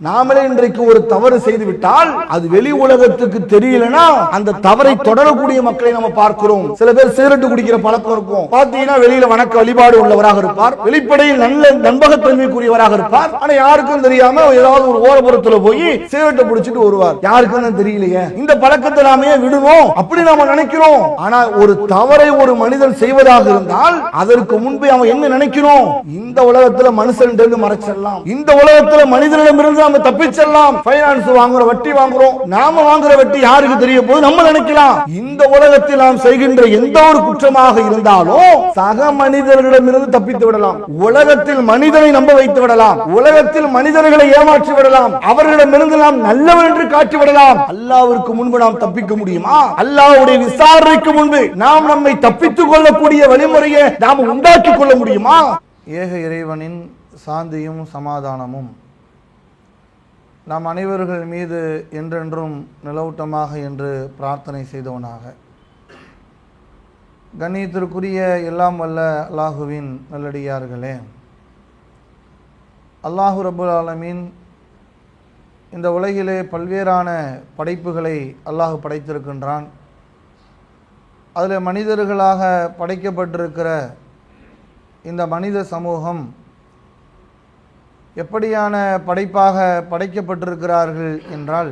நாமளே இன்றைக்கு ஒரு தவறு செய்து விட்டால் அது வெளி உலகத்துக்கு தெரியலனா அந்த தவறை தொடரக்கூடிய மக்களை நம்ம பார்க்கிறோம். சில பேர் சிகரெட் குடிக்கிற பழக்கம் இருக்கும். பாத்தீங்கன்னா வெளியில வணக்க வழிபாடு உள்ளவராக இருப்பார், வெளிப்படையில் நல்ல நண்பகத்தன்மைக்குரியவராக இருப்பார். ஆனா யாருக்கும் தெரியாம ஏதாவது ஒரு ஓரப்புறத்துல போய் சிகரெட்டை பிடிச்சிட்டு வருவார். யாருக்கும் தெரியலையே. இந்த பழக்கத்தை நாம விடுவோம் அப்படி நாம நினைக்கிறோம். ஆனா ஒரு தவறை ஒரு மனிதன் செய்வதாக இருந்தால் அதற்கு முன்பே அவன் என்ன நினைக்கிறோம்? இந்த உலகத்துல மனுஷன் மறைச்சிடலாம், இந்த உலகத்துல மனிதனிடமிருந்து நாம தப்பிச்சிடலாம். பைனான்ஸ் வாங்குற வட்டி வாங்குறோம், நாம வாங்குற வட்டி யாருக்கு தெரிய போது நம்ம நினைக்கலாம். இந்த உலகத்தில் நாம் செய்கின்ற எந்த ஒரு குற்றமாக இருந்தாலும் சக மனிதர்களிடமிருந்து தப்பித்து விடலாம். உலகத்தில் மனிதனை நம்ப வைத்து விடலாம், உலகத்தில் மனிதர்களை ஏமாற்றி விடலாம், அவர்களிடமிருந்து நாம் நல்லவன் என்று காட்டி விடலாம். அல்லாஹ்விற்கு முன்பு நாம் தப்பிக்க முடியுமா? அல்லாஹ்வுடைய விசாரணைக்கு முன்பு நாம் நம்மை தப்பித்துக் கொள்ளக்கூடிய வழிமுறையை நாம் உண்டாக்கிக் கொள்ள முடியுமா? ஏக இறைவனின் சாந்தியும் சமாதானமும் நாம் அனைவர்கள் மீது என்றென்றும் நிலவூட்டமாக என்று பிரார்த்தனை செய்தவனாக, கண்ணியத்திற்குரிய எல்லாம் வல்ல அல்லாஹுவின் நல்லடியார்களே, அல்லாஹு ரப்புல் ஆலமீன் இந்த உலகிலே பல்வேறான படைப்புகளை அல்லாஹ் படைத்திருக்கின்றான். அதில் மனிதர்களாக படைக்கப்பட்டிருக்கிற இந்த மனித சமூகம் எப்படியான படைப்பாக படைக்கப்பட்டிருக்கிறார்கள் என்றால்,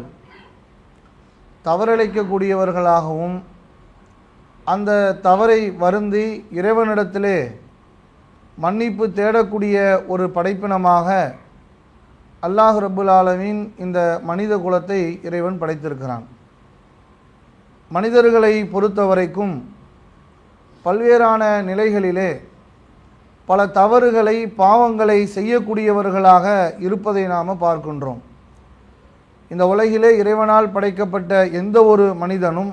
தவறிழைக்கக்கூடியவர்களாகவும் அந்த தவறை வருந்தி இறைவனிடத்திலே மன்னிப்பு தேடக்கூடிய ஒரு படைப்பினமாக அல்லாஹ் ரப்புல் ஆலமீன் இந்த மனித குலத்தை இறைவன் படைத்திருக்கிறான். மனிதர்களை பொறுத்தவரைக்கும் பல்வேறான நிலைகளிலே பல தவறுகளை பாவங்களை செய்யக்கூடியவர்களாக இருப்பதை நாம் பார்க்கின்றோம். இந்த உலகிலே இறைவனால் படைக்கப்பட்ட எந்த ஒரு மனிதனும்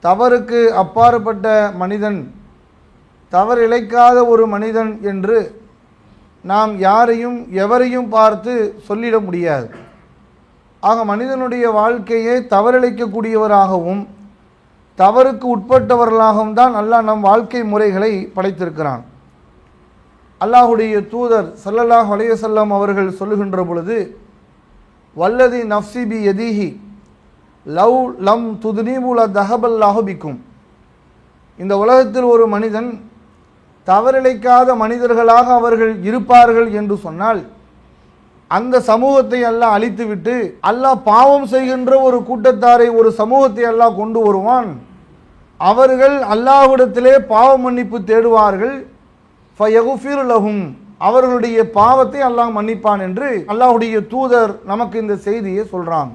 தவறுக்கு அப்பாற்பட்ட மனிதன், தவறிழைக்காத ஒரு மனிதன் என்று நாம் யாரையும் எவரையும் பார்த்து சொல்லிட முடியாது. ஆக மனிதனுடைய வாழ்க்கையை தவறிழைக்கக்கூடியவராகவும் தவறுக்கு உட்பட்டவர்களாகவும் தான் அல்லாஹ் நம் வாழ்க்கை முறைகளை படைத்திருக்கிறான். அல்லாஹுடைய தூதர் ஸல்லல்லாஹு அலைஹி வஸல்லம் அவர்கள் சொல்லுகின்ற பொழுது, வல்லதி நஃப்ஸி பி யதிஹி லவ் லம் துத்னிபு லதஹபல்லாஹு பிக்கும். இந்த உலகத்தில் ஒரு மனிதன் தவறிழைக்காத மனிதர்களாக அவர்கள் இருப்பார்கள் என்று சொன்னால் அந்த சமூகத்தை அல்லாஹ் அழித்துவிட்டு அல்லாஹ் பாவம் செய்கின்ற ஒரு கூட்டத்தாரை, ஒரு சமூகத்தை அல்லாஹ் கொண்டு வருவான். அவர்கள் அல்லாஹ்விடத்திலே பாவ மன்னிப்பு தேடுவார்கள். ஃபயகுஃபிரு லஹும், அவர்களுடைய பாவத்தை அல்லாஹ் மன்னிப்பான் என்று அல்லாஹ்வுடைய தூதர் நமக்கு இந்த செய்தியை சொல்றாங்க.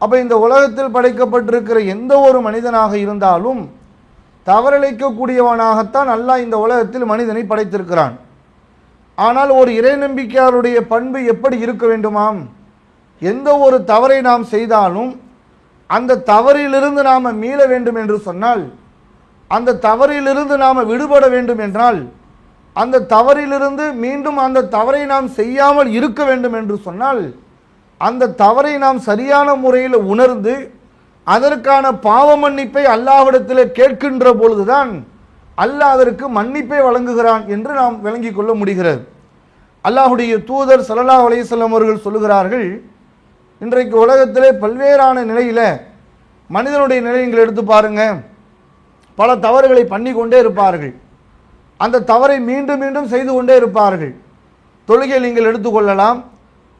அப்ப இந்த உலகத்தில் படைக்கப்பட்டிருக்கிற எந்த ஒரு மனிதனாக இருந்தாலும் தவறிழைக்கக்கூடியவனாகத்தான் அல்லாஹ் இந்த உலகத்தில் மனிதனை படைத்திருக்கிறான். ஆனால் ஒரு இறை நம்பிக்கையாளருடைய பண்பு எப்படி இருக்க வேண்டுமாம்? எந்த ஒரு தவறை நாம் செய்தாலும் அந்த தவறிலிருந்து நாம் மீள வேண்டும் என்று சொன்னால், அந்த தவறிலிருந்து நாம் விடுபட வேண்டும் என்றால், அந்த தவறிலிருந்து மீண்டும் அந்த தவறை நாம் செய்யாமல் இருக்க வேண்டும் என்று சொன்னால், அந்த தவறை நாம் சரியான முறையில் உணர்ந்து அதற்கான பாவ மன்னிப்பை அல்லாஹ்விடத்தில் கேட்கின்ற பொழுதுதான் அல்லாஹ் அதற்கு மன்னிப்பை வழங்குகிறான் என்று நாம் விளங்கிக் கொள்ள முடிகிறது. அல்லாஹுடைய தூதர் ஸல்லல்லாஹு அலைஹி வஸல்லம் அவர்கள் சொல்லுகிறார்கள், இன்றைக்கு உலகத்திலே பல்வேறான நிலையில் மனிதனுடைய நிலை நீங்கள் எடுத்து பாருங்க. பல தவறுகளை பண்ணி கொண்டே இருப்பார்கள், அந்த தவறை மீண்டும் மீண்டும் செய்து கொண்டே இருப்பார்கள். தொழுகை நீங்கள் எடுத்துக்கொள்ளலாம்.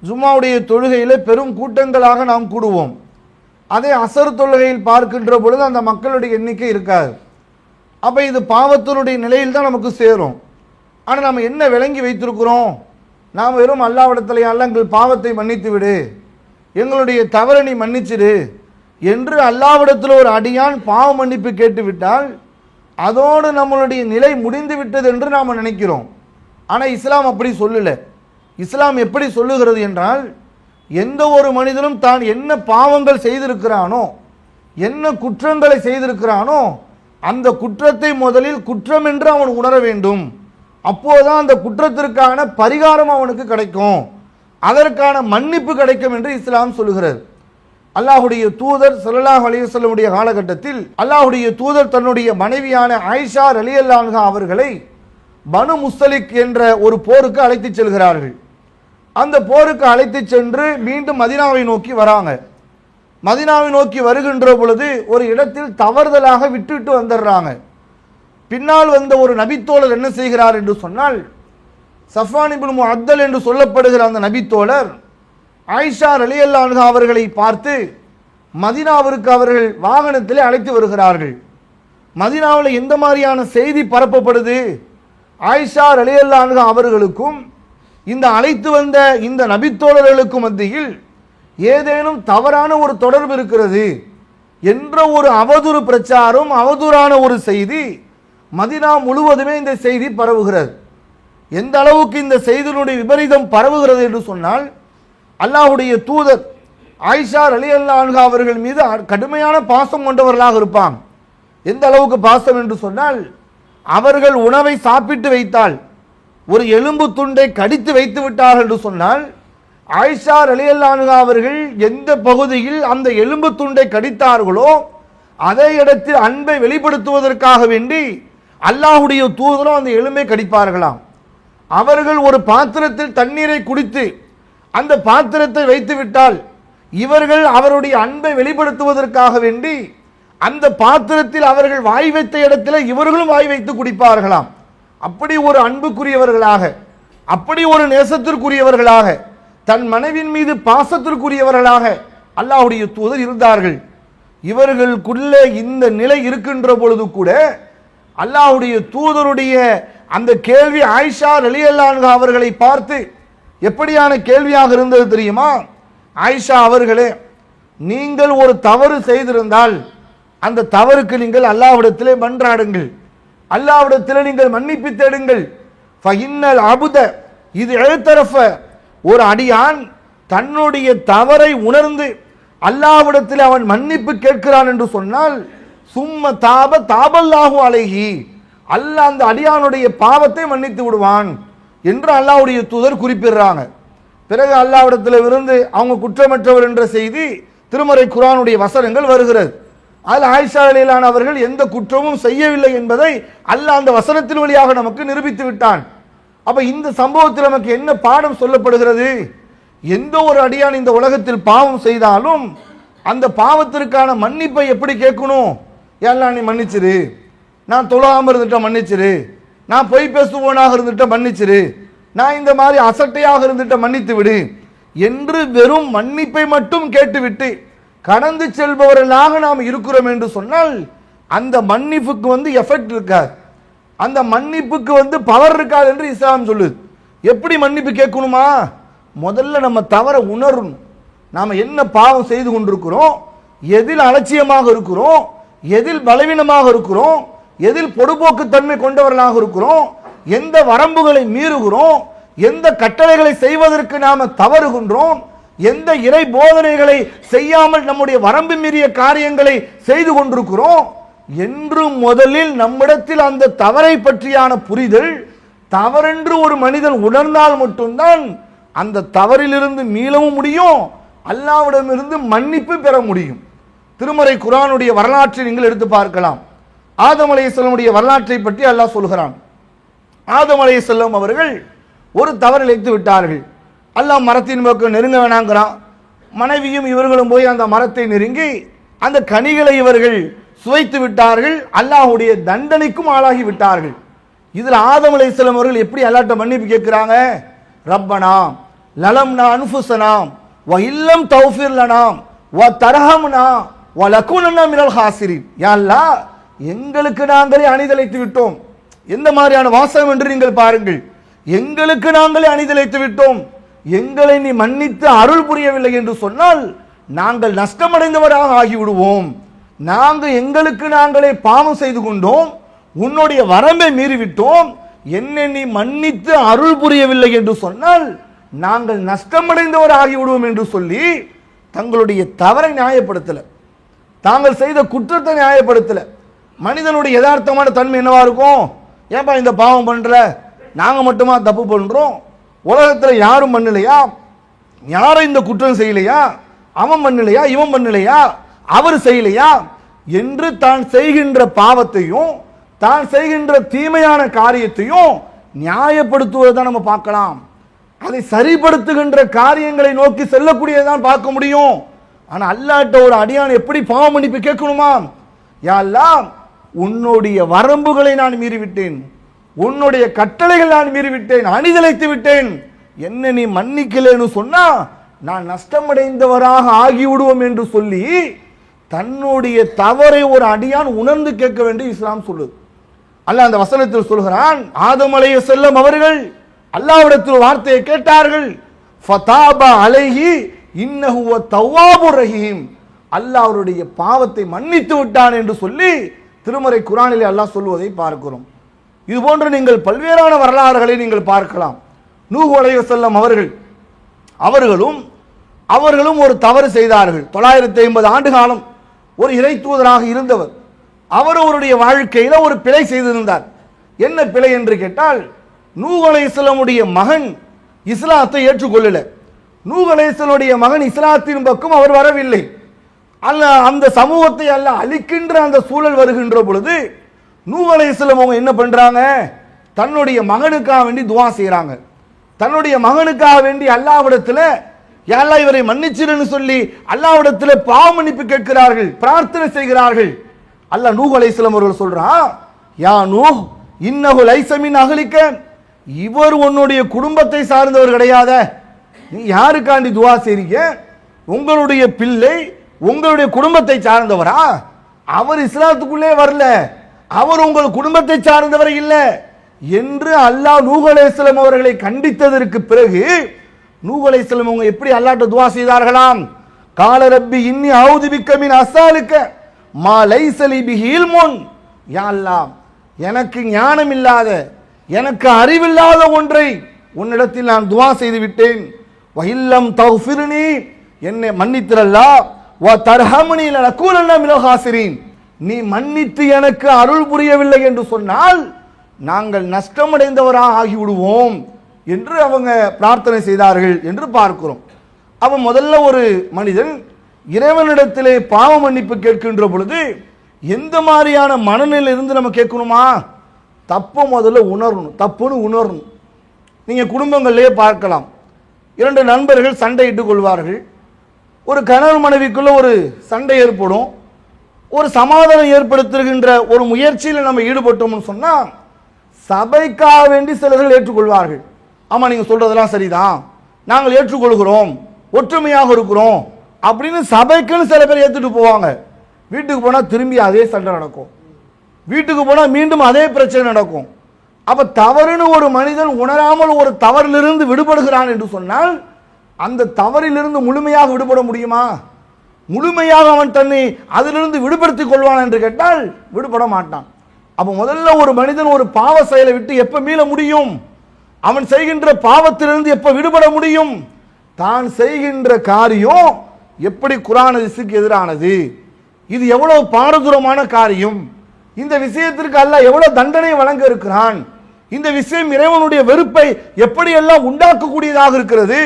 ஜும்மாவுடைய தொழுகையில் பெரும் கூட்டங்களாக நாம் கூடுவோம். அதே அசர் தொழுகையில் பார்க்கின்ற பொழுது அந்த மக்களுடைய எண்ணிக்கை இருக்காது. அப்போ இது பாவத்தினுடைய நிலையில் தான் நமக்கு சேரும். ஆனால் நம்ம என்ன விளங்கி வைத்திருக்கிறோம்? நாம் வெறும் அல்லாஹ்விடத்திலே அல்ல எங்கள் பாவத்தை மன்னித்து விடு, எங்களுடைய தவறை நீ மன்னிச்சிடு என்று அல்லாஹ்விடத்தில் ஒரு அடியான் பாவ மன்னிப்பு கேட்டுவிட்டால் அதோடு நம்மளுடைய நிலை முடிந்து விட்டது என்று நாம் நினைக்கிறோம். ஆனால் இஸ்லாம் அப்படி சொல்லலை. இஸ்லாம் எப்படி சொல்லுகிறது என்றால், எந்த ஒரு மனிதனும் தான் என்ன பாவங்கள் செய்திருக்கிறானோ, என்ன குற்றங்களை செய்திருக்கிறானோ, அந்த குற்றத்தை முதலில் குற்றம் என்று அவன் உணர வேண்டும். அப்போதான் அந்த குற்றத்திற்கான பரிகாரம் அவனுக்கு கிடைக்கும், அதற்கான மன்னிப்பு கிடைக்கும் என்று இஸ்லாம் சொல்லுகிறது. அல்லாஹுடைய தூதர் ஸல்லல்லாஹு அலைஹி வஸல்லம் உடைய காலகட்டத்தில் அல்லாஹுடைய தூதர் தன்னுடைய மனைவியான ஆயிஷா ரலியல்லாஹு அன்ஹா அவர்களை பனு முஸ்தலிக் என்ற ஒரு போருக்கு அழைத்து செல்கிறார்கள். அந்த போருக்கு அழைத்து சென்று மீண்டும் மதீனாவை நோக்கி வராங்க. மதீனாவை நோக்கி வருகின்ற பொழுது ஒரு இடத்தில் தவறுதலாக விட்டுட்டு வந்துடுறாங்க. பின்னால் வந்த ஒரு நபித்தோழர் என்ன செய்கிறார் என்று சொன்னால், சஃப்வான் இப்னு முஅத்தல் என்று சொல்லப்படுகிற அந்த நபித்தோழர் ஆயிஷா ரலியல்லாஹு அன்ஹா அவர்களை பார்த்து மதீனாவிற்கு அவர்கள் வாகனத்திலே அழைத்து வருகிறார்கள். மதீனாவில் எந்த மாதிரியான செய்தி பரப்பப்படுது, ஆயிஷா ரலியல்லாஹு அன்ஹா அவர்களுக்கும் இந்த அழைத்து வந்த இந்த நபித்தோழர்களுக்கும் மத்தியில் ஏதேனும் தவறான ஒரு தொடர்பு இருக்கிறது என்ற ஒரு அவதூறு பிரச்சாரம், அவதூறான ஒரு செய்தி மதீனா முழுவதுமே இந்த செய்தி பரவுகிறது. எந்த அளவுக்கு இந்த செய்தியினுடைய விபரீதம் பரவுகிறது என்று சொன்னால், அல்லாஹ்வுடைய தூதர் ஆயிஷா ரலியல்லாஹு அன்ஹா அவர்கள் மீது கடுமையான பாசம் கொண்டவர்களாக இருப்பாங்க. எந்த அளவுக்கு பாசம் என்று சொன்னால், அவர்கள் உணவை சாப்பிட்டு வைத்தால், ஒரு எலும்பு துண்டை கடித்து வைத்து விட்டார்கள் என்று சொன்னால், ஆயிஷா ரலியல்லாஹு அன்ஹா அவர்கள் எந்த பகுதியில் அந்த எலும்பு துண்டை கடித்தார்களோ அதே இடத்தில் அன்பை வெளிப்படுத்துவதற்காக வேண்டி அல்லாஹ்வுடைய தூதரும் அந்த எலும்பை கடிப்பார்களாம். அவர்கள் ஒரு பாத்திரத்தில் தண்ணீரை குடித்து அந்த பாத்திரத்தை வைத்து விட்டால், இவர்கள் அவருடைய அன்பை வெளிப்படுத்துவதற்காக வேண்டி அந்த பாத்திரத்தில் அவர்கள் வாய் வைத்த இடத்துல இவர்களும் வாய் வைத்து குடிப்பார்களாம். அப்படி ஒரு அன்புக்குரியவர்களாக, அப்படி ஒரு நேசத்திற்குரியவர்களாக, தன் மனைவியின் மீது பாசத்திற்குரியவர்களாக அல்லாஹ்வுடைய தூதர் இருந்தார்கள். இவர்களுக்குள்ளே இந்த நிலை இருக்கின்ற பொழுது கூட அல்லாஹ்வுடைய தூதருடைய அந்த கேள்வி ஆயிஷா ரலியல்லாஹு அன்ஹா அவர்களை பார்த்து எப்படியான கேள்வியாக இருந்தது தெரியுமா? ஆயிஷா அவர்களே, நீங்கள் ஒரு தவறு செய்திருந்தால் அந்த தவறுக்கு நீங்கள் அல்லாஹ்விடத்திலே மன்றாடுங்கள், அல்லாஹ்விடத்திலே நீங்கள் மன்னிப்பு தேடுங்கள். ஃபஇன்னல் அபுத இது எழுத்தரஃப, ஒரு அடியான் தன்னுடைய தவறை உணர்ந்து அல்லாஹ்விடத்தில் அவன் மன்னிப்பு கேட்கிறான் என்று சொன்னால், சும்ம தாப தாபல்லாஹு அலைஹி, அல்லாஹ் அந்த அடியானுடைய பாவத்தை மன்னித்து விடுவான் என்று அல்லாஹ்வுடைய தூதர் குறிப்பிடுறாங்க. பிறகு அல்லாஹ்விடத்தில் இருந்து அவங்க குற்றமற்றவர் என்ற செய்தி திருமறை குர்ஆனுடைய வசனங்கள் வருகிறது. அதில் ஆயிஷா ரலியல்லாஹு அன்ஹா அவர்கள் எந்த குற்றமும் செய்யவில்லை என்பதை அல்லாஹ் அந்த வசனத்தின் வழியாக நமக்கு நிரூபித்து விட்டான். அப்ப இந்த சம்பவத்தில் நமக்கு என்ன பாடம் சொல்லப்படுகிறது? எந்த ஒரு அடியான் இந்த உலகத்தில் பாவம் செய்தாலும் அந்த பாவத்திற்கான மன்னிப்பை எப்படி கேட்கணும்? எல்லாம் நீ மன்னிச்சிரு, நான் தொழாம இருந்துட்ட மன்னிச்சிரு, நான் பொய் பேசுவோனாக இருந்துட்ட மன்னிச்சிரு, நான் இந்த மாதிரி அசட்டையாக இருந்துட்ட மன்னித்து விடு என்று வெறும் மன்னிப்பை மட்டும் கேட்டுவிட்டு கடந்து செல்பவர்களாக நாம் இருக்கிறோம் என்று சொன்னால் அந்த மன்னிப்புக்கு எஃபெக்ட் இருக்காது, அந்த மன்னிப்புக்கு பவர் இருக்காது என்று இஸ்லாம் சொல்லுது. எப்படி மன்னிப்பு கேட்கணுமா? முதல்ல நம்ம தவற உணரணும். நாம் என்ன பாவம் செய்து கொண்டிருக்கிறோம், எதில் அலட்சியமாக இருக்கிறோம், எதில் பலவீனமாக இருக்கிறோம், எதில் பொடுபோக்குத்தன்மை கொண்டவர்களாக இருக்கிறோம், எந்த வரம்புகளை மீறுகிறோம், எந்த கட்டளைகளை செய்வதற்கு நாம தவறுகின்றோம், எந்த இறை போதனைகளை செய்யாமல் நம்முடைய வரம்பு மீறிய காரியங்களை செய்து கொண்டிருக்கிறோம் என்று முதலில் நம்மிடத்தில் அந்த தவறை பற்றியான புரிதல், தவறென்று ஒரு மனிதன் உணர்ந்தால் மட்டும்தான் அந்த தவறிலிருந்து மீளவும் முடியும், அல்லாஹ்விடமிருந்து மன்னிப்பு பெற முடியும். திருமறை குர்ஆனுடைய வரலாற்றை நீங்கள் எடுத்து பார்க்கலாம். ஆதம் அலைஹிஸ்ஸலாமுடைய வரலாற்றை பற்றி அல்லாஹ் சொல்கிறான். ஆதம் அலைஹிஸ்ஸலாம் அவர்கள் ஒரு தவறு இழைத்து விட்டார்கள். அல்லாஹ் மரத்தின் பக்கம் நெருங்க வேணாங்கிறான். மனைவியும் இவர்களும் போய் அந்த மரத்தை நெருங்கி அந்த கனிகளை இவர்கள் சுவைத்து விட்டார்கள், அல்லாஹ்வுடைய தண்டனைக்கும் ஆளாகி விட்டார்கள். இதில் ஆதம் அலைஹிஸ்ஸலாம் அவர்கள் எப்படி அல்லாஹ்ட்ட மன்னிப்பு கேட்கிறாங்க? ரப்பனா லலம்னா அன்ஃபுஸனா வ இல்லம் தௌஃபிர் லனா வ தர்ஹம்னா வ லகுனன்னா மினல் ஹாசிரின். யா அல்லாஹ், எங்களுக்கு நாங்களே அணிதலைத்து விட்டோம். எந்த மாதிரியான வாசகம் என்று நீங்கள் பாருங்கள். எங்களுக்கு நாங்களே அணிதலைத்து விட்டோம், எங்களை நீ மன்னித்து அருள் புரியவில்லை என்று சொன்னால் நாங்கள் நஷ்டமடைந்தவராக ஆகிவிடுவோம். நாங்கள் எங்களுக்கு நாங்களே பாவம் செய்து கொண்டோம், உன்னுடைய வரம்பை மீறிவிட்டோம், என்னை நீ மன்னித்து அருள் புரியவில்லை என்று சொன்னால் நாங்கள் நஷ்டமடைந்தவர் ஆகிவிடுவோம் என்று சொல்லி தங்களுடைய தவறை நியாயப்படுத்தல, தாங்கள் செய்த குற்றத்தை நியாயப்படுத்தல. மனிதனுடைய யதார்த்தமான தன்மை என்னவா இருக்கும்? ஏன்பா இந்த பாவம் பண்ற, நாங்க மட்டுமா தப்பு பண்றோம், உலகத்துல யாரும் பண்ணலையா, யாரும் இந்த குற்றம் செய்யலையா, அவன் பண்ணலையா, இவன் பண்ணலையா, அவர் செய்யலையா என்று தான் செய்கின்ற பாவத்தையும் தான் செய்கின்ற தீமையான காரியத்தையும் நியாயப்படுத்துவதை நம்ம பார்க்கலாம். அதை சரிப்படுத்துகின்ற காரியங்களை நோக்கி செல்லக்கூடியதான் பார்க்க முடியும். ஆனா அல்லாஹ்ட்ட ஒரு அடியான் எப்படி பாவ மன்னிப்பு கேட்கணுமா? யா அல்லாஹ், உன்னுடைய வரம்புகளை நான் மீறிவிட்டேன், உன்னுடைய கட்டளைகள் நான் மீறிவிட்டேன், அணிதலைத்து விட்டேன், என்ன நீ மன்னிக்கலன்னு சொன்னா நான் நஷ்டமடைந்தவராக ஆகிவிடுவோம் என்று சொல்லி தன்னுடைய தவறை ஒரு அடியான் உணர்ந்து கேட்க வேண்டும் இஸ்லாம் சொல்லுது. அல்லாஹ் அந்த வசனத்தில் சொல்கிறான், ஆதம் அலைஹிஸ்ஸலாம் அவர்கள் அல்லாஹ்விடத்தில் வார்த்தையை கேட்டார்கள், ஃபதாபா அலைஹி இன்னஹு தவ்வாபுர் ரஹீம், அல்லாஹ் அவருடைய பாவத்தை மன்னித்து விட்டான் என்று சொல்லி திருமறை குர்ஆனிலே அல்லாஹ் சொல்வதை பார்க்கிறோம். இது போன்று நீங்கள் பல்வேறான வரலாறுகளை நீங்கள் பார்க்கலாம். நூஹ் அலைஹிஸ்ஸலாம் அவர்களும் ஒரு தவறு செய்தார்கள். 950 ஆண்டு காலம் ஒரு இறை தூதராக இருந்தவர். அவருடைய வாழ்க்கையில ஒரு பிழை செய்திருந்தார். என்ன பிழை என்று கேட்டால், நூஹ் அலைஹிஸ்ஸலாமுடைய மகன் இஸ்லாத்தை ஏற்றுக்கொள்ளல. நூஹ் அலைஹிஸ்ஸலாமுடைய மகன் இஸ்லாத்தின் பக்கம் அவர் வரவில்லை. அந்த சமூகத்தை அழிக்கின்ற அந்த சூழல் வருகின்ற பொழுது நூஹ் அலைஹிஸ்ஸலாம் அவங்க என்ன பண்றாங்க, தன்னுடைய மகனுக்காக வேண்டி துஆ செய்யறாங்க. தன்னுடைய மகனுக்காக வேண்டி அல்லாஹ்விடத்தில் யா அல்லாஹ் இவரை மன்னிச்சிருன்னு சொல்லி அல்லாஹ்விடத்தில் பாவ மன்னிப்பு கேட்கிறார்கள், பிரார்த்தனை செய்கிறார்கள். அல்லாஹ் நூஹ் அலைஹிஸ்ஸலாம் அவர்கள் சொல்றான், யா நூஹ் இன்னஹு லைஸ மின் அஹ்லிக, இவர் உன்னுடைய குடும்பத்தை சார்ந்தவர் கிடையாது. நீ யாருக்காண்டி துஆ செய்றீங்க? உங்களுடைய பிள்ளை உங்களுடைய குடும்பத்தை சார்ந்தவரா? அவர் இஸ்லாத்துக்குள்ளே வரல, அவர் உங்கள் குடும்பத்தை சார்ந்தவர் இல்லை என்று அல்லாஹ் நூஹ் அலைஹிஸ்ஸலாம் அவர்களை கண்டித்ததற்கு பிறகு நூஹ் அலைஹிஸ்ஸலாம் அவங்க எப்படி அல்லாஹ்ட்ட துஆ செய்தார்களாம்? கால ரப்பி இன்னி அஊது பிக்க மின் அஸ்ஸாலிக மா லைஸ லி பிஹி இல்முன், யா அல்லாஹ், எனக்கு ஞானம் இல்லாத, எனக்கு அறிவில்லாத ஒன்றை உன்னிடத்தில் நான் துஆ செய்து விட்டேன். வஹில்லம் தஃபிர்னி, என்னை மன்னித்திரல்லா, வ தர்ஹம்னி லனகூலன்ன மினல் ஹாசிரீன், நீ மன்னித்து எனக்கு அருள் புரியவில்லை என்று சொன்னால் நாங்கள் நஷ்டமடைந்தவராக ஆகிவிடுவோம் என்று அவங்க பிரார்த்தனை செய்தார்கள் என்று பார்க்கிறோம். அப்ப முதல்ல ஒரு மனிதன் இறைவனிடத்திலே பாவ மன்னிப்பு கேட்கின்ற பொழுது எந்த மாதிரியான மனநிலையில் இருந்து நம்ம கேட்கணுமா? தப்பை முதல்ல உணரணும், தப்புன்னு உணரணும். நீங்க குடும்பங்களிலே பார்க்கலாம், 2 நண்பர்கள் சண்டையிட்டுக் கொள்வார்கள். ஒரு கணவன் மனைவிக்குள்ள ஒரு சண்டை ஏற்படும். ஒரு சமாதானம் ஏற்படுத்துகின்ற ஒரு முயற்சியில் நம்ம ஈடுபட்டோம்னு சொன்னா சபைக்காக வேண்டி சிலர்கள் ஏற்றுக்கொள்வார்கள். ஆமா, நீங்க சொல்றதெல்லாம் சரிதான், நாங்கள் ஏற்றுக்கொள்கிறோம், ஒற்றுமையாக இருக்கிறோம் அப்படின்னு சபைக்குன்னு சில பேர் ஏத்துட்டு போவாங்க. வீட்டுக்கு போனா திரும்பி அதே சண்டை நடக்கும், வீட்டுக்கு போனா மீண்டும் அதே பிரச்சனை நடக்கும். அப்ப தவறுன்னு ஒரு மனிதன் உணராமல் ஒரு தவறிலிருந்து விடுபடுகிறான் என்று சொன்னால் அந்த தவறிலிருந்து முழுமையாக விடுபட முடியுமா? முழுமையாக அவன் தன்னை அதிலிருந்து விடுபடுத்திக் கொள்வான் என்று கேட்டால் விடுபட மாட்டான். அப்ப முதல்ல ஒரு மனிதன் ஒரு பாவ செயலை விட்டு எப்ப மீள முடியும்? அவன் செய்கின்ற பாவத்திலிருந்து எப்ப விடுபட முடியும்? தான் செய்கின்ற காரியம் எப்படி குர்ஆன் ஹதீஸுக்கு எதிரானது, இது எவ்வளவு பாரதூரமான காரியம், இந்த விஷயத்திற்கு அல்லாஹ் எவ்வளவு தண்டனை வழங்க இருக்கிறான், இந்த விஷயம் இறைவனுடைய வெறுப்பை எப்படி எல்லாம் உண்டாக்கக்கூடியதாக இருக்கிறது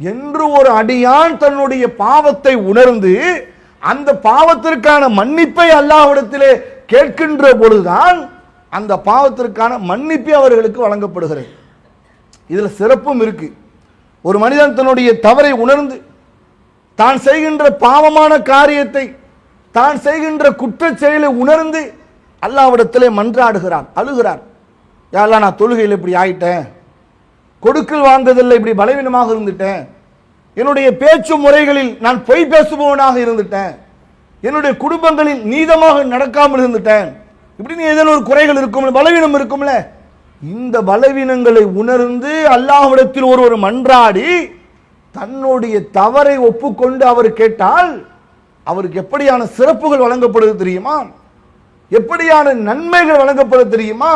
என்று ஒரு அடியான் தன்னுடைய பாவத்தை உணர்ந்து அந்த பாவத்திற்கான மன்னிப்பை அல்லாஹ்விடத்திலே கேட்கின்ற பொழுதுதான் அந்த பாவத்திற்கான மன்னிப்பை அவர்களுக்கு வழங்கப்படுகிறது. இதுல சிறப்பும் இருக்கு. ஒரு மனிதன் தன்னுடைய தவறை உணர்ந்து தான் செய்கின்ற பாவமான காரியத்தை, தான் செய்கின்ற குற்றச் செயலை உணர்ந்து அல்லாஹ்விடத்திலே மன்றாடுகிறான், அழுகிறான். யா அல்லாஹ், நான் தொழுகையில் இப்படி ஆயிட்டேன், கொடுக்கல் வாங்குதல்ல இப்படி பலவீனமாக இருந்துட்டேன், என்னுடைய பேச்சு முறைகளில் நான் பொய் பேசுபவனாக இருந்துட்டேன், என்னுடைய குடும்பங்களில் நீதமாக நடக்காமல் இருந்துட்டேன், இப்படின்னு ஏதேனும் ஒரு குறைகள் இருக்கும், பலவீனம் இருக்கும்ல. இந்த பலவீனங்களை உணர்ந்து அல்லாஹ்விடத்தில் ஒருவர் மன்றாடி தன்னுடைய தவறை ஒப்புக்கொண்டு அவர் கேட்டால் அவருக்கு எப்படியான சிறப்புகள் வழங்கப்படுது தெரியுமா? எப்படியான நன்மைகள் வழங்கப்படுது தெரியுமா?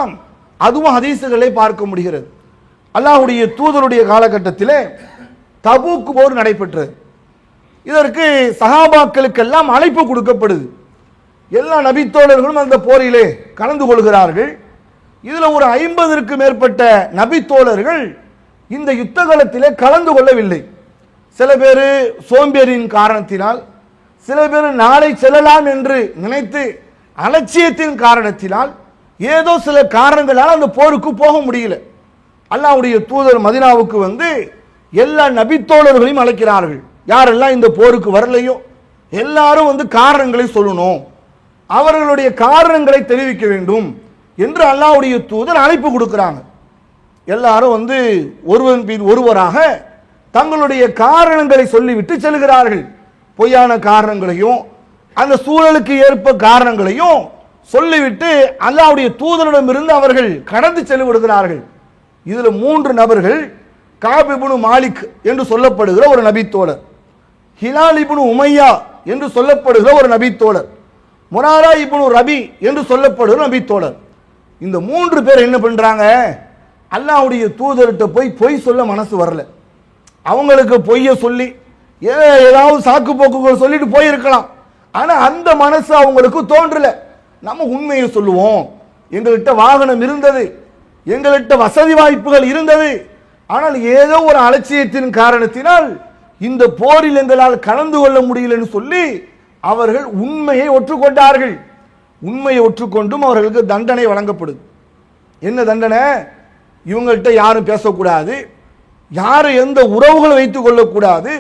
அதுவும் ஹதீசுகளை பார்க்க முடிகிறது. அல்லாஹ்வுடைய தூதருடைய காலகட்டத்திலே தபூக் போர் நடைபெற்றது. இதற்கு சஹாபாக்களுக்கெல்லாம் அழைப்பு கொடுக்கப்படுது. எல்லா நபித்தோழர்களும் அந்த போரிலே கலந்து கொள்கிறார்கள். இதுல ஒரு 50ற்கு மேற்பட்ட நபித்தோழர்கள் இந்த யுத்த காலத்திலே கலந்து கொள்ளவில்லை. சில பேர் சோம்பேறியின் காரணத்தினால், சில பேர் நாளை செல்லலாம் என்று நினைத்து அலட்சியத்தின் காரணத்தினால், ஏதோ சில காரணங்களால் அந்த போருக்கு போக முடியல. அல்லாஹ்வுடைய தூதர் மதீனாவுக்கு வந்து எல்லா நபித்தோழர்களையும் அழைக்கிறார்கள். யாரெல்லாம் இந்த போருக்கு வரலையோ எல்லாரும் வந்து காரணங்களை சொல்லணும், அவர்களுடைய காரணங்களை தெரிவிக்க வேண்டும் என்று அல்லாஹ்வுடைய தூதர் அழைப்பு கொடுக்கிறாங்க. எல்லாரும் வந்து ஒருவன் பின் ஒருவராக தங்களுடைய காரணங்களை சொல்லிவிட்டு செல்கிறார்கள். பொய்யான காரணங்களையும் அந்த சூழலுக்கு ஏற்ப காரணங்களையும் சொல்லிவிட்டு அல்லாஹ்வுடைய தூதரிடமிருந்து அவர்கள் கடந்து சென்று விடுகிறார்கள். இதுல 3 நபர்கள் காப் இப்னு மாலிக் என்று சொல்லப்படுகிற ஒரு நபித்தோழர், ஹிலால் இப்னு உமையா என்று சொல்லப்படுகிற ஒரு நபித்தோழர், முராரா இப்னு ரபி என்று சொல்லப்படுகிற நபித்தோழர். இந்த 3 பேர் என்ன பண்றாங்க, அல்லாஹ்வுடைய தூதர்கிட்ட போய் பொய் சொல்ல மனசு வரல. அவங்களுக்கு பொய்ய சொல்லி ஏதாவது சாக்கு போக்குகள் சொல்லிட்டு போயிருக்கலாம். ஆனா அந்த மனசு அவங்களுக்கு தோன்றல. நம்ம உண்மையை சொல்லுவோம், எங்கள்கிட்ட வாகனம் இருந்தது, எங்கள்கிட்ட வசதி வாய்ப்புகள் இருந்தது, ஆனால் ஏதோ ஒரு அலட்சியத்தின் காரணத்தினால் இந்த போரில் எங்களால் கலந்து கொள்ள முடியலன்னு சொல்லி அவர்கள் உண்மையை ஒற்றுக்கொண்டார்கள். உண்மையை ஒற்றுக்கொண்டும் அவர்களுக்கு தண்டனை வழங்கப்படுது. என்ன தண்டனை? இவங்கள்ட்ட யாரும் பேசக்கூடாது, யாரும் எந்த உறவுகளை வைத்துக் கொள்ளக்கூடாது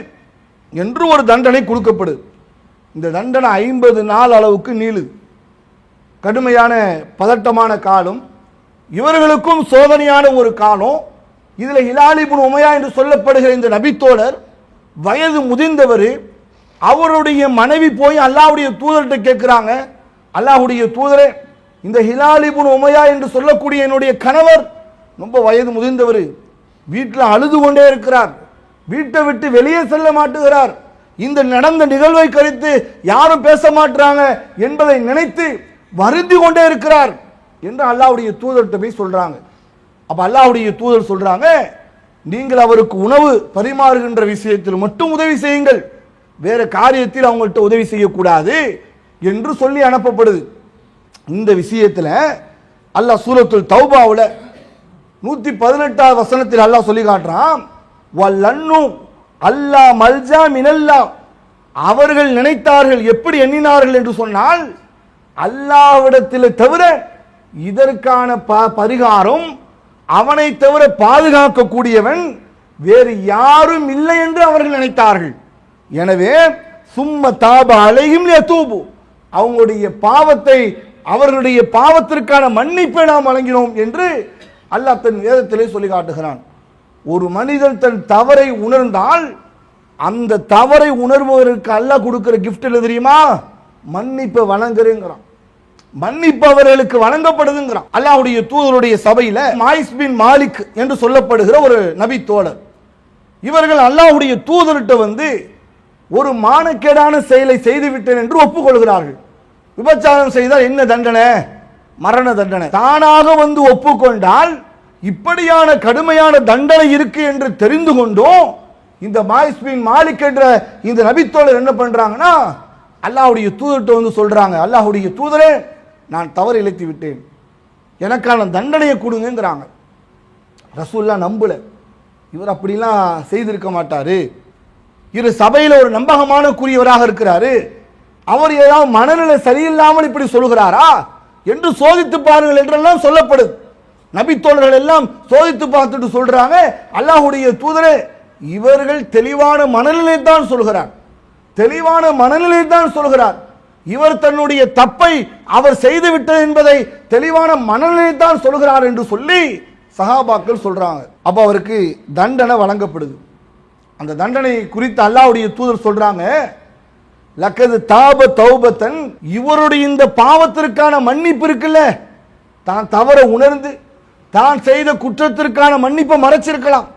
என்று ஒரு தண்டனை கொடுக்கப்படுது. இந்த தண்டனை 50 நாள் அளவுக்கு நீளுது. கடுமையான பதட்டமான காலம், இவர்களுக்கும் சோதனையான ஒரு காலம். இதில் ஹிலால் இப்னு உமையா என்று சொல்லப்படுகிற இந்த நபித்தோழர் வயது முதிர்ந்தவர். அவருடைய மனைவி போய் அல்லாஹ்வுடைய தூதர்கிட்ட கேட்கிறாங்க, அல்லாஹ்வுடைய தூதரே, இந்த ஹிலால் இப்னு உமையா என்று சொல்லக்கூடிய என்னுடைய கணவர் ரொம்ப வயது முதிர்ந்தவர், வீட்டில் அழுது கொண்டே இருக்கிறார், வீட்டை விட்டு வெளியே செல்ல மாட்டுகிறார், இந்த நடந்த நிகழ்வை குறித்து யாரும் பேச மாட்டாங்க என்பதை நினைத்து வருந்தி கொண்டே இருக்கிறார் என்று அல்லாஹ்வுடைய தூதர்கிட்ட போய் சொல்றாங்க. அப்ப அல்லாஹ்வுடைய தூதர் சொல்றாங்க, நீங்கள் அவருக்கு உணவு பரிமாறுகின்ற விஷயத்தில் மட்டும் உதவி செய்யுங்கள், வேற காரியத்தில் அவங்கள்ட்ட உதவி செய்யக்கூடாது என்று சொல்லி அனுப்பப்படுது. இந்த விஷயத்தில் அல்லாஹ் சூரத்துல் தௌபாவுல 118வது வசனத்தில் அல்லாஹ் சொல்லி காட்டுறான், வல்லன்னு அல்லாஹ் மல்ஜா மினல்லா, அவர்கள் நினைத்தார்கள், எப்படி எண்ணினார்கள் என்று சொன்னால், அல்லாஹ்விடத்தில் தவிர இதற்கான பரிகாரம், அவனை தவிர பாதுகாக்கக்கூடியவன் வேறு யாரும் இல்லை என்று அவர்கள் நினைத்தார்கள். எனவே சும்ம தாப அலைஹிம் லியதூபு, அவங்களுடைய பாவத்தை, அவர்களுடைய பாவத்திற்கான மன்னிப்பை நாம் வழங்கினோம் என்று அல்லாஹ் தன் வேதத்திலே சொல்லி காட்டுகிறான். ஒரு மனிதன் தன் தவறை உணர்ந்தால் அந்த தவறை உணர்பவருக்கு அல்லாஹ் கொடுக்கிற கிஃப்ட் என்ன தெரியுமா? மன்னிப்பை வழங்குறேங்கிறான், மன்னிப்பு அவர்களுக்கு வழங்கப்படுதுங்கிறான். அல்லாஹ்வுடைய தூதருடைய சபையில மாயிஸ் பின் மாலிக் என்று சொல்லப்படுகிற ஒரு நபி தோழர், இவர்கள் அல்லாஹ்வுடைய தூதர்கிட்ட வந்து ஒரு மானக்கேடான செயலை செய்துவிட்டேன் என்று ஒப்புக்கொள்கிறார்கள். விபச்சாரம் செய்தால் என்ன தண்டனை? மரண தண்டனை. தானாக வந்து ஒப்புக்கொண்டால் இப்படியான கடுமையான தண்டனை இருக்கு என்று தெரிந்து கொண்டும் இந்த மாயிஸ் பின் மாலிக் என்ற இந்த நபித்தோழர் என்ன பண்றாங்கன்னா, அல்லாஹ்வுடைய தூதர்கிட்ட வந்து சொல்றாங்க, அல்லாஹ்வுடைய தூதரே, நான் தவறு இழைத்து விட்டேன், எனக்கான தண்டனையை கொடுங்கிறாங்க. ரசூலுல்லாஹ் நம்பல, இவர் அப்படிலாம் செய்திருக்க மாட்டாரு, இவர் சபையில் ஒரு நம்பகமான கூறியவராக இருக்கிறாரு, அவர் ஏதாவது மனநிலை சரியில்லாமல் இப்படி சொல்கிறாரா என்று சோதித்து பாருங்கள் என்றெல்லாம் சொல்லப்படுது. நபித்தோழர்கள் எல்லாம் சோதித்து பார்த்துட்டு சொல்றாங்க, அல்லாஹ்வுடைய தூதரே, இவர்கள் தெளிவான மனநிலை தான் சொல்கிறார், தெளிவான மனநிலை தான் சொல்கிறார், இவர் தன்னுடைய தப்பை அவர் செய்துவிட்டது என்பதை தெளிவான மனநிலை தான் சொல்கிறார் என்று சொல்லி சஹாபாக்கள் சொல்றாங்க. அப்ப அவருக்கு தண்டனை வழங்கப்படுது. அந்த தண்டனை குறித்து அல்லாஹ்வுடைய தூதர் சொல்றாங்க, லக்கது தாப தௌபத்தன், இவருடைய இந்த பாவத்திற்கான மன்னிப்பு இருக்குல்ல, தான் தவற உணர்ந்து தான் செய்த குற்றத்திற்கான மன்னிப்பை மறைச்சிருக்கலாம்,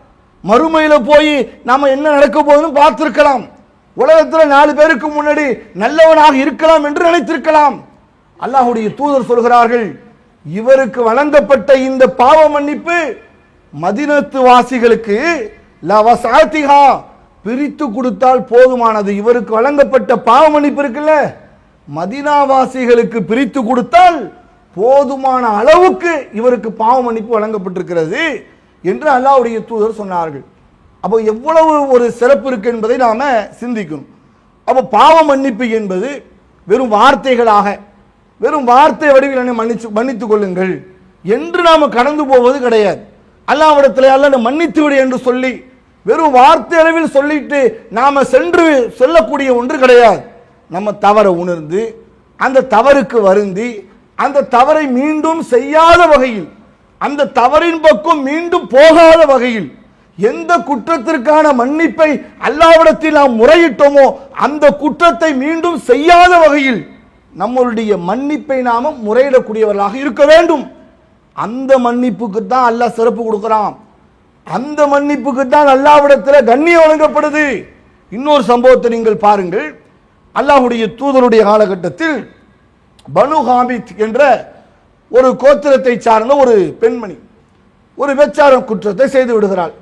மறுமையில போய் நாம என்ன நடக்க போகுதுன்னு பார்த்திருக்கலாம், உலகத்தில் 4 பேருக்கு முன்னாடி நல்லவனாக இருக்கலாம் என்று நினைத்திருக்கலாம். அல்லாஹ்வுடைய தூதர் சொல்கிறார்கள், இவருக்கு வழங்கப்பட்ட இந்த பாவ மன்னிப்பு மதீனத்து வாசிகளுக்கு லவசாத்திஹா, பிரித்து கொடுத்தால் போதுமானது. இவருக்கு வழங்கப்பட்ட பாவ மன்னிப்பு இருக்குல்ல, மதீனாவாசிகளுக்கு பிரித்து கொடுத்தால் போதுமான அளவுக்கு இவருக்கு பாவ மன்னிப்பு வழங்கப்பட்டிருக்கிறது என்று அல்லாஹ்வுடைய தூதர் சொன்னார்கள். அப்போ எவ்வளவு ஒரு சிறப்பு இருக்கு என்பதை நாம சிந்திக்கணும். அப்போ பாவ மன்னிப்பு என்பது வெறும் வார்த்தைகளாக, வெறும் வார்த்தை வடிவில் மன்னித்துக் கொள்ளுங்கள் என்று நாம கடந்து போவது கிடையாது. அல்லாஹ்விடத்திலே அல்லாஹ் மன்னித்து விடு என்று சொல்லி வெறும் வார்த்தை அளவில் சொல்லிட்டு நாம சென்று சொல்லக்கூடிய ஒன்று கிடையாது. நம்ம தவறை உணர்ந்து அந்த தவறுக்கு வருந்தி அந்த தவறை மீண்டும் செய்யாத வகையில், அந்த தவறின் பக்கம் மீண்டும் போகாத வகையில், எந்த குற்றத்திற்கான மன்னிப்பை அல்லாஹ்விடத்தில் நாம் முறையிட்டோமோ அந்த குற்றத்தை மீண்டும் செய்யாத வகையில் நம்மளுடைய மன்னிப்பை நாம முறையிடக்கூடியவர்களாக இருக்க வேண்டும். அந்த மன்னிப்புக்கு தான் அல்லாஹ் சிறப்பு கொடுக்கிறான். அந்த மன்னிப்புக்கு தான் அல்லாஹ்விடத்தில் கண்ணியம் வழங்கப்படுது. இன்னொரு சம்பவத்தை நீங்கள் பாருங்கள். அல்லாஹ்வுடைய தூதருடைய காலகட்டத்தில் பனு ஹாமித் என்ற ஒரு கோத்திரத்தை சார்ந்த ஒரு பெண்மணி ஒரு விபச்சார குற்றத்தை செய்து விடுகிறாள்.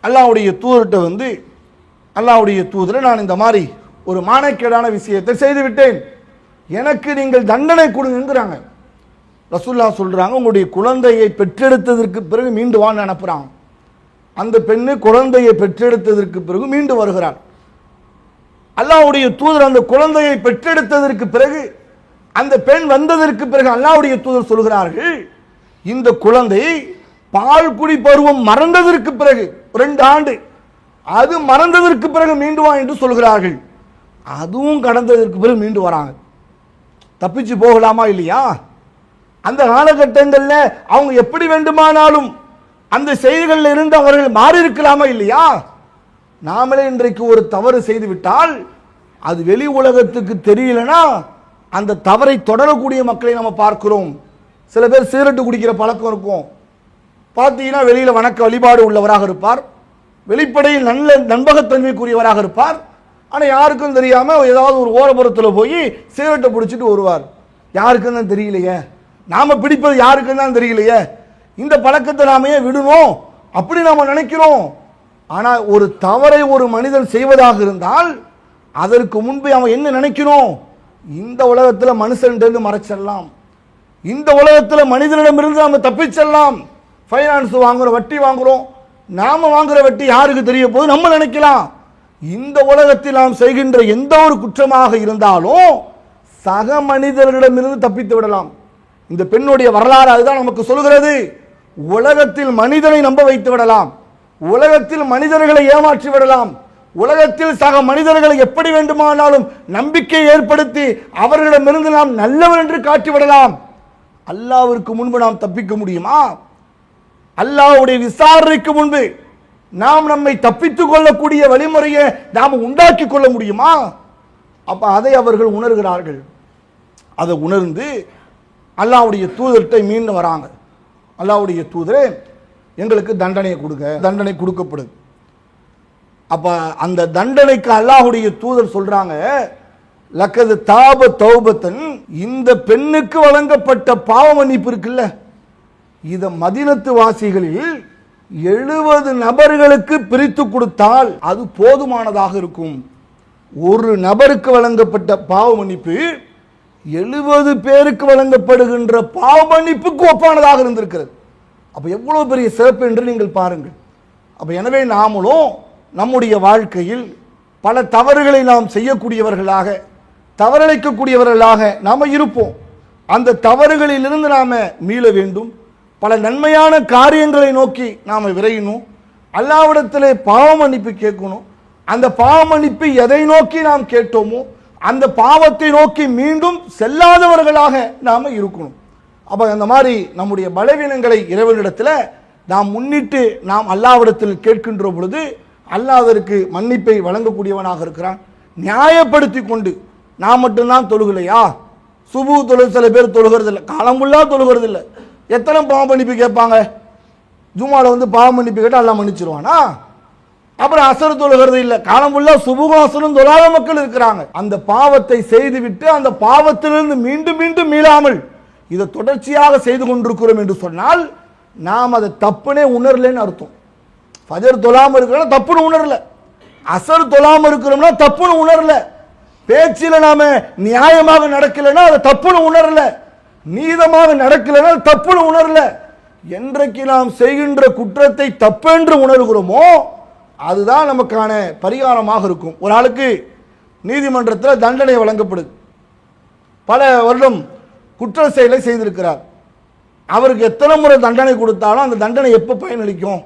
அல்லாஹ்வுடைய தூதர்கிட்ட வந்து, அல்லாஹ்வுடைய தூதரை, நான் இந்த மாதிரி ஒரு மானக்கேடான விஷயத்தை செய்து விட்டேன், எனக்கு நீங்கள் தண்டனை கொடுங்கிறாங்க. ரசூலுல்லாஹ் சொல்றாங்க, உங்களுடைய குழந்தையை பெற்றெடுத்ததற்கு பிறகு மீண்டு வான்னு அனுப்புறாங்க. அந்த பெண்ணு குழந்தையை பெற்றெடுத்ததற்கு பிறகு மீண்டு வருகிறார். அல்லாஹ்வுடைய தூதர் அந்த குழந்தையை பெற்றெடுத்ததற்கு பிறகு, அந்த பெண் வந்ததற்கு பிறகு அல்லாஹ்வுடைய தூதர் சொல்கிறார்கள், இந்த குழந்தை பால் குடி பருவம் மறந்ததற்கு பிறகு 2 ஆண்டு அது மறந்ததற்கு பிறகு மீண்டு வா என்று சொல்கிறார்கள். அதுவும் கடந்ததற்கு பிறகு மீண்டு வராங்க. தப்பிச்சு போகலாமா இல்லையா? அந்த காலகட்டங்களில் அவங்க எப்படி வேண்டுமானாலும் அந்த செய்திகளில் இருந்து அவர்கள் மாறி இருக்கலாமா இல்லையா? நாமளே இன்றைக்கு ஒரு தவறு செய்து விட்டால் அது வெளி உலகத்துக்கு தெரியலனா அந்த தவறை தொடரக்கூடிய மக்களை நம்ம பார்க்கிறோம். சில பேர் சிகரெட்டு குடிக்கிற பழக்கம் இருக்கும். பார்த்தீங்கன்னா வெளியில வணக்க வழிபாடு உள்ளவராக இருப்பார், வெளிப்படையில் நல்ல நண்பகத்தன்மைக்குரியவராக இருப்பார். ஆனால் யாருக்கும் தெரியாம ஏதாவது ஒரு ஓரப்புறத்தில் போய் சிகரெட்டை பிடிச்சிட்டு வருவார். யாருக்கும் தான் தெரியலையே, நாம பிடிப்பது யாருக்கும் தான் தெரியலையே, இந்த பழக்கத்தை நாம ஏன் விடணும் அப்படி நாம நினைக்கிறோம். ஆனால் ஒரு தவறை ஒரு மனிதன் செய்வதாக இருந்தால் அதற்கு முன்பே அவன் என்ன நினைக்கணும்? இந்த உலகத்தில் மனுஷன்ட்டு மறைச்சிடலாம், இந்த உலகத்தில் மனிதனிடமிருந்து நாம தப்பிச்சிடலாம். ஃபைனான்ஸ் வாங்குறோம், வட்டி வாங்குறோம், நாம வாங்குற வட்டி யாருக்கு தெரிய போது நம்ம நினைக்கலாம். இந்த உலகத்தில் நாம் செய்கின்ற எந்த ஒரு குற்றமாக இருந்தாலும் சக மனிதர்களிடமிருந்து தப்பித்து விடலாம். இந்த பெண்ணுடைய வரலாறு அதுதான் நமக்கு சொல்கிறது. உலகத்தில் மனிதனை நம்ப வைத்து விடலாம், உலகத்தில் மனிதர்களை ஏமாற்றி விடலாம், உலகத்தில் சக மனிதர்களை எப்படி வேண்டுமானாலும் நம்பிக்கை ஏற்படுத்தி அவர்களிடமிருந்து நாம் நல்லவர் என்று காட்டிவிடலாம். அல்லாஹ்விற்கு முன்பு நாம் தப்பிக்க முடியுமா? அல்லாஹ்வுடைய விசாரணைக்கு முன்பு நாம் நம்மை தப்பித்துக் கொள்ளக்கூடிய வழிமுறையை நாம் உண்டாக்கி கொள்ள முடியுமா? அப்ப அதை அவர்கள் உணர்கிறார்கள். அதை உணர்ந்து அல்லாஹ்வுடைய தூதர்கிட்ட மீண்டு வராங்க. அல்லாஹ்வுடைய தூதரே, எங்களுக்கு தண்டனையை கொடுங்க. தண்டனை கொடுக்கப்படுது. அப்ப அந்த தண்டனைக்கு அல்லாஹ்வுடைய தூதர் சொல்றாங்க, லக்கது தாப தௌபத்தன், இந்த பெண்ணுக்கு வழங்கப்பட்ட பாவ மன்னிப்பு இருக்குல்ல, இத மதீனத்து வாசிகளில் 70 நபர்களுக்கு பிரித்து கொடுத்தால் அது போதுமானதாக இருக்கும். ஒரு நபருக்கு வழங்கப்பட்ட பாவ மன்னிப்பு 70 பேருக்கு வழங்கப்படுகின்ற பாவ மன்னிப்புக்கு ஒப்பானதாக இருந்திருக்கிறது. அப்ப எவ்வளவு பெரிய சிறப்பு என்று நீங்கள் பாருங்கள். அப்ப எனவே நாமளும் நம்முடைய வாழ்க்கையில் பல தவறுகளை நாம் செய்யக்கூடியவர்களாக, தவறளிக்கக்கூடியவர்களாக நாம இருப்போம். அந்த தவறுகளிலிருந்து நாம மீள வேண்டும். பல நன்மையான காரியங்களை நோக்கி நாம விரையணும். அல்லாஹ்விடத்திலே பாவ மன்னிப்பு கேட்கணும். அந்த பாவ மன்னிப்பு எதை நோக்கி நாம் கேட்டோமோ அந்த பாவத்தை நோக்கி மீண்டும் செல்லாதவர்களாக நாம இருக்கணும். அப்ப அந்த மாதிரி நம்முடைய பலவீனங்களை இறைவனிடத்தில் நாம் முன்னிட்டு நாம் அல்லாஹ்விடத்தில் கேட்கின்ற பொழுது அல்லாஹ் அதற்கு மன்னிப்பை வழங்கக்கூடியவனாக இருக்கிறான். நியாயப்படுத்தி கொண்டு நான் மட்டும்தான் தொழுகலையா, சுபு தொழுக சில பேர் தொழுகிறது இல்லை, காலம் ஃபுல்லா தொழுகிறது இல்லை, எத்தனை பாவ மன்னிப்பு கேட்பாங்க? ஜும்மால வந்து பாவ மன்னிப்பு கேட்டால் அல்லாஹ் மன்னிச்சிருவானா? அப்புறம் அசர் தொழுகிறது இல்லை, காலம் ஃபுல்லா சுபுகும் அசரும் தொழாத மக்கள் இருக்கிறாங்க. அந்த பாவத்தை செய்துவிட்டு அந்த பாவத்திலிருந்து மீண்டும் மீண்டும் மீளாமல் இதை தொடர்ச்சியாக செய்து கொண்டிருக்கிறோம் என்று சொன்னால் நாம் அதை தப்புனே உணரலன்னு அர்த்தம். ஃபஜர் தொழாம இருக்கிறோம் தப்புன்னு உணரல, அசர் தொழாம இருக்கிறோம்னா தப்புன்னு உணரல, பேச்சில நாம நியாயமாக நடக்கலைன்னா அதை தப்புன்னு உணரல, நீதமாக நடக்கலைன்னா தப்புன்னு உணரல. என்றைக்கு நாம் செய்கின்ற குற்றத்தை தப்பென்று உணர்கிறோமோ அதுதான் நமக்கான பரிகாரமாக இருக்கும். ஒரு ஆளுக்கு நீதிமன்றத்தில் தண்டனை வழங்கப்படுது, பல வருடம் குற்ற செயலை செய்திருக்கிறார், அவருக்கு எத்தனை முறை தண்டனை கொடுத்தாலும் அந்த தண்டனை எப்போ பயனளிக்கும்?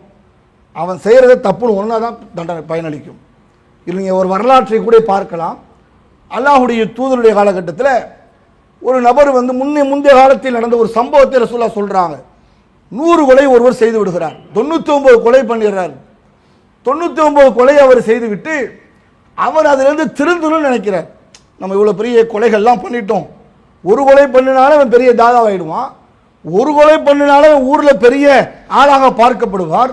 அவன் செய்கிறத தப்புன்னு ஒன்றா தான் தண்டனை பயனளிக்கும். இல்லைங்க, ஒரு வரலாற்றை கூட பார்க்கலாம். அல்லாஹுடைய தூதருடைய காலகட்டத்தில் ஒரு நபர் வந்து முந்தைய காலத்தில் நடந்த ஒரு சம்பவத்தை ரசூலுல்லாஹ் சொல்கிறாங்க. 100 கொலை ஒருவர் செய்து விடுகிறார், 99 கொலை பண்ணிடுறார். 99 கொலை அவர் செய்துவிட்டு அவர் அதிலிருந்து திருந்தணும்னு நினைக்கிறார். நம்ம இவ்வளோ பெரிய கொலைகள்லாம் பண்ணிட்டோம், ஒரு கொலை பண்ணினாலும் அவன் பெரிய தாதாவாயிடுவான், ஒரு கொலை பண்ணினாலும் ஊரில் பெரிய ஆளாக பார்க்கப்படுவார்,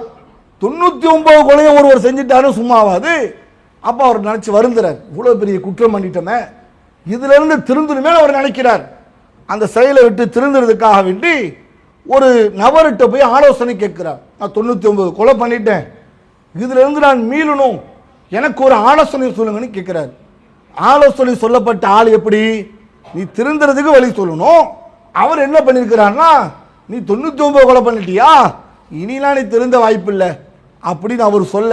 99 கொலையை ஒருவர் செஞ்சுட்டாலும் சும்மாவாது. அப்போ அவர் நினச்சி வருந்துறார், இவ்வளோ பெரிய குற்றம் பண்ணிட்டோமே, இதிலிருந்து திருந்தணுமே அவர் நினைக்கிறார். அந்த செயலை விட்டு திருந்துறதுக்காக வேண்டி ஒரு நபர்கிட்ட போய் ஆலோசனை கேட்கிறார். நான் 99 கொலை பண்ணிட்டேன், இதிலிருந்து நான் மீளணும், எனக்கு ஒரு ஆலோசனை சொல்லுங்கன்னு கேட்கிறார். ஆலோசனை சொல்லப்பட்ட ஆள் எப்படி? நீ திருந்துறதுக்கு வழி சொல்லணும். அவர் என்ன பண்ணியிருக்கிறார்னா, நீ 99 கொலை பண்ணிட்டியா, இனிலாம் நீ திருந்த வாய்ப்பில்லை அப்படின்னு அவர் சொல்ல,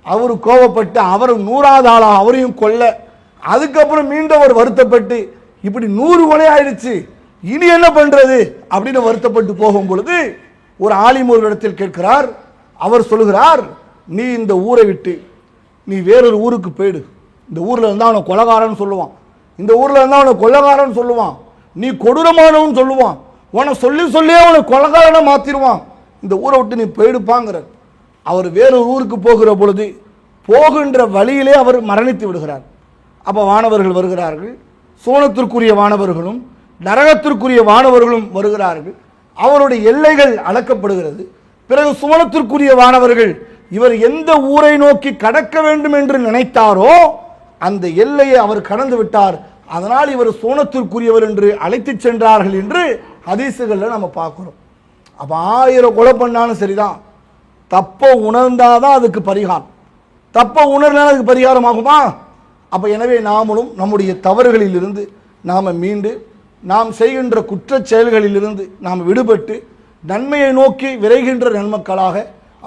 அவர் கோபப்பட்டு அவர் 100வது ஆளா அவரையும் கொல்ல, அதுக்கப்புறம் மீண்டும் அவர் வருத்தப்பட்டு இப்படி 100 கொலை ஆயிடுச்சு, இனி என்ன பண்றது அப்படின்னு வருத்தப்பட்டு போகும் பொழுது ஒரு ஆலிம் ஒரு இடத்தில் கேட்கிறார். அவர் சொல்லுகிறார், நீ இந்த ஊரை விட்டு நீ வேறொரு ஊருக்கு போயிடு, இந்த ஊர்ல இருந்தா அவனை கொலைகாரன்னு சொல்லுவான், இந்த ஊர்ல இருந்தா அவனை கொலைகாரன்னு சொல்லுவான், நீ கொடூரமானவன் சொல்லுவான், உன சொல்லி சொல்லியே அவனை கொலைகாரனை மாத்திடுவான், இந்த ஊரை விட்டு நீ போயிடுப்பாங்கிறார். அவர் வேறொரு ஊருக்கு போகிற பொழுது போகின்ற வழியிலே அவர் மரணித்து விடுகிறார். அப்போ வானவர்கள் வருகிறார்கள், சோனத்திற்குரிய வானவர்களும் நரகத்திற்குரிய வானவர்களும் வருகிறார்கள். அவருடைய எல்லைகள் அளக்கப்படுகிறது. பிறகு சுவனத்திற்குரிய வானவர்கள் இவர் எந்த ஊரை நோக்கி கடக்க வேண்டும் என்று நினைத்தாரோ அந்த எல்லையை அவர் கடந்து விட்டார், அதனால் இவர் சோனத்திற்குரியவர் என்று அழைத்து சென்றார்கள் என்று ஹதீசுகளில் நம்ம பார்க்கிறோம். அப்போ 1000 கொலை பண்ணாலும் சரிதான், தப்ப உணர்ந்தாதான் அதுக்கு பரிகாரம், தப்ப உணர்ந்தால் அதுக்கு பரிகாரம் ஆகுமா? அப்போ எனவே நாமளும் நம்முடைய தவறுகளில் இருந்து நாம் மீண்டு நாம் செய்கின்ற குற்றச் செயல்களிலிருந்து நாம் விடுபட்டு நன்மையை நோக்கி விரைகின்ற நன்மக்களாக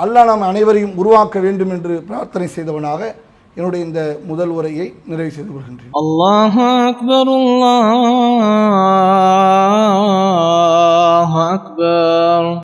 அல்லாஹ் நாம் அனைவரையும் உருவாக்க வேண்டும் என்று பிரார்த்தனை செய்தவனாக என்னுடைய இந்த முதல் உரையை நிறைவு செய்து கொள்கின்றேன். அல்லாஹு அக்பர், அல்லாஹு அக்பர்.